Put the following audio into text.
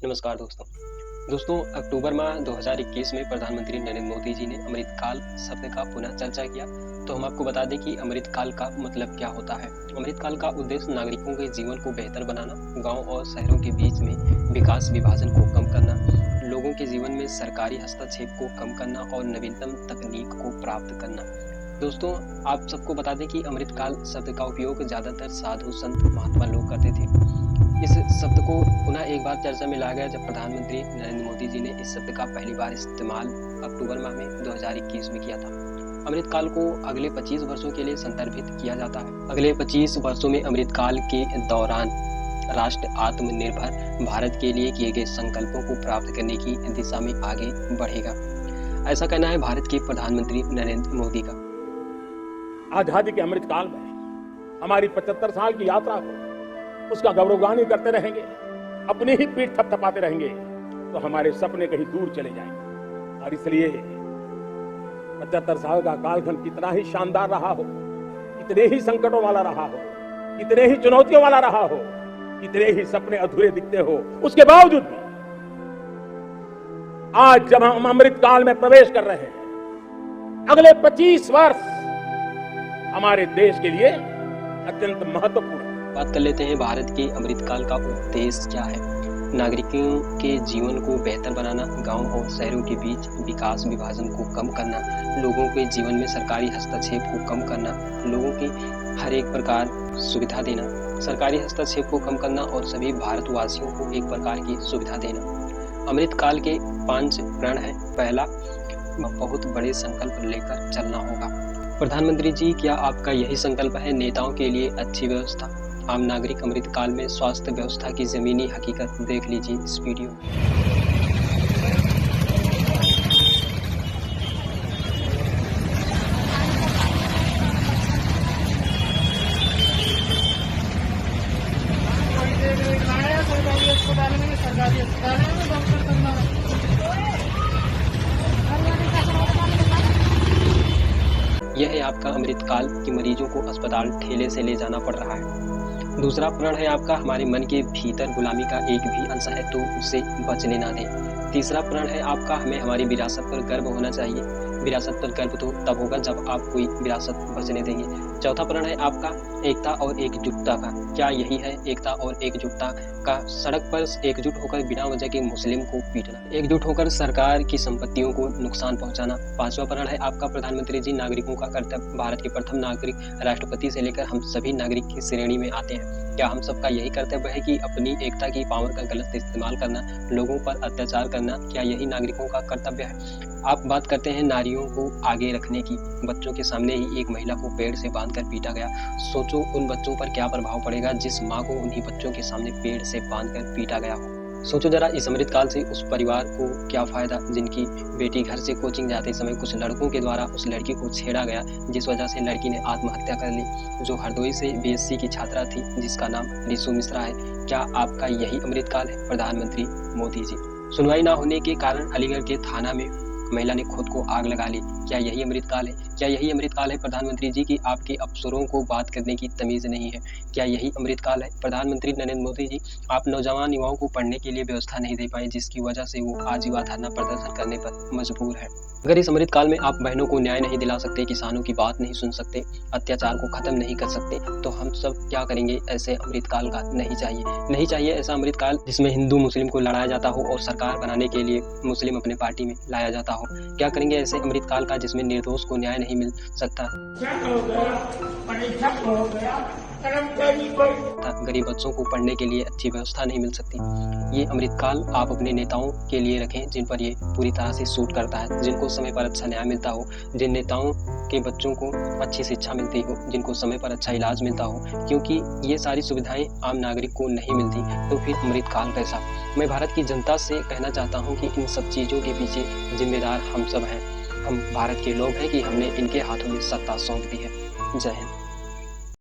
नमस्कार दोस्तों अक्टूबर माह 2021 में प्रधानमंत्री नरेंद्र मोदी जी ने अमृतकाल शब्द का पुनः चर्चा किया। तो हम आपको बता दें कि अमृतकाल का मतलब क्या होता है। अमृतकाल का उद्देश्य नागरिकों के जीवन को बेहतर बनाना, गांव और शहरों के बीच में विकास विभाजन को कम करना, लोगों के जीवन में सरकारी हस्तक्षेप को कम करना और नवीनतम तकनीक को प्राप्त करना। दोस्तों, आप सबको बता दें कि अमृतकाल शब्द का उपयोग ज्यादातर साधु संत महात्मा लोग करते थे। इस शब्द को पुनः एक बार चर्चा में लाया गया जब प्रधानमंत्री नरेंद्र मोदी जी ने इस शब्द का पहली बार इस्तेमाल अक्टूबर माह में 2021 में किया था। अमृतकाल को अगले 25 वर्षों के लिए संदर्भित किया जाता है। अगले 25 वर्षों में अमृतकाल के दौरान राष्ट्र आत्मनिर्भर भारत के लिए किए गए संकल्पों को प्राप्त करने की दिशा में आगे बढ़ेगा। ऐसा कहना है भारत के प्रधानमंत्री नरेंद्र मोदी का। आजादी के अमृतकाल में हमारी 75 साल की यात्रा को उसका गौरवगान करते रहेंगे, अपनी ही पीठ थपथपाते रहेंगे तो हमारे सपने कहीं दूर चले जाएंगे। और इसलिए 75 साल का कालखंड कितना ही शानदार रहा हो, कितने ही संकटों वाला रहा हो, कितने ही चुनौतियों वाला रहा हो, कितने ही सपने अधूरे दिखते हो, उसके बावजूद भी आज जब हम अमृतकाल में प्रवेश कर रहे हैं, अगले 25 वर्ष हमारे देश के लिए अत्यंत महत्वपूर्ण है। बात कर लेते हैं भारत के अमृतकाल का उद्देश्य क्या है। नागरिकों के जीवन को बेहतर बनाना, गांव और शहरों के बीच विकास विभाजन को कम करना, लोगों के जीवन में सरकारी हस्तक्षेप को कम करना, लोगों की हर एक प्रकार सुविधा देना, सरकारी हस्तक्षेप को कम करना और सभी भारतवासियों को एक प्रकार की सुविधा देना। अमृतकाल के 5 प्रण है। पहला, बहुत बड़े संकल्प लेकर चलना होगा। प्रधानमंत्री जी, क्या आपका यही संकल्प है? नेताओं के लिए अच्छी व्यवस्था। आम नागरिक अमृतकाल में स्वास्थ्य व्यवस्था की जमीनी हकीकत देख लीजिए इस वीडियो। यह है आपका अमृतकाल कि मरीजों को अस्पताल ठेले से ले जाना पड़ रहा है। दूसरा प्रण है आपका, हमारे मन के भीतर गुलामी का एक भी अंश है तो उसे बचने ना दें। तीसरा प्रण है आपका, हमें हमारी विरासत पर गर्व होना चाहिए। विरासत पर गर्व तो तब होगा जब आप कोई विरासत बचने देंगे। चौथा प्रण है आपका, एकता और एकजुटता का। क्या यही है एकता और एकजुटता का? सड़क पर एकजुट होकर बिना वजह के मुस्लिम को पीटना, एकजुट होकर सरकार की संपत्तियों को नुकसान पहुंचाना। पांचवा प्रण है आपका, प्रधानमंत्री जी, नागरिकों का कर्तव्य। भारत के प्रथम नागरिक राष्ट्रपति से लेकर हम सभी नागरिक की श्रेणी में आते हैं। क्या हम सबका यही कर्तव्य है कि अपनी एकता की पावर का गलत इस्तेमाल करना, लोगों पर अत्याचार करना, क्या यही नागरिकों का कर्तव्य है? आप बात करते हैं नारियों को आगे रखने की। बच्चों के सामने ही एक महिला को पेड़ से बांधकर पीटा गया। सोचो उन बच्चों पर क्या प्रभाव पड़ेगा जिस माँ को उन्हीं बच्चों के सामने पेड़ से बांधकर पीटा गया हो। सोचो जरा इस अमृतकाल से उस परिवार को क्या फायदा जिनकी बेटी घर से कोचिंग जाते समय कुछ लड़कों के द्वारा उस लड़की को छेड़ा गया, जिस वजह से लड़की ने आत्महत्या कर ली, जो हरदोई से बीएससी की छात्रा थी जिसका नाम रिशु मिश्रा है। क्या आपका यही अमृतकाल है प्रधानमंत्री मोदी जी? सुनवाई ना होने के कारण अलीगढ़ के थाना में महिला ने खुद को आग लगा ली। क्या यही अमृतकाल है? क्या यही अमृतकाल है प्रधानमंत्री जी की आपके अफसरों को बात करने की तमीज नहीं है? क्या यही अमृतकाल है प्रधानमंत्री नरेंद्र मोदी जी? आप नौजवान युवाओं को पढ़ने के लिए व्यवस्था नहीं दे पाए, जिसकी वजह से वो आजीवन धरना प्रदर्शन करने पर मजबूर है। अगर इस अमृतकाल में आप बहनों को न्याय नहीं दिला सकते, किसानों की बात नहीं सुन सकते, अत्याचार को खत्म नहीं कर सकते, तो हम सब क्या करेंगे? ऐसे अमृतकाल का नहीं चाहिए ऐसा अमृतकाल जिसमें हिंदू मुस्लिम को लड़ाया जाता हो और सरकार बनाने के लिए मुस्लिम अपने पार्टी में लाया जाता हो। क्या करेंगे ऐसे अमृतकाल का जिसमें निर्दोष को न्याय नहीं मिल सकता, गरीब बच्चों को पढ़ने के लिए अच्छी व्यवस्था नहीं मिल सकती? ये अमृतकाल आप अपने नेताओं के लिए रखें जिन पर ये पूरी तरह से सूट करता है, जिनको समय पर अच्छा न्याय मिलता हो, जिन नेताओं के बच्चों को अच्छी शिक्षा मिलती हो, जिनको समय पर अच्छा इलाज मिलता हो। क्योंकि ये सारी सुविधाएं आम नागरिक को नहीं मिलती तो फिर अमृतकाल कैसा? मैं भारत की जनता से कहना चाहता हूँ कि इन सब चीज़ों के पीछे जिम्मेदार हम सब हैं। हम भारत के लोग हैं कि हमने इनके हाथों में सत्ता सौंप दी है। जय हिंद।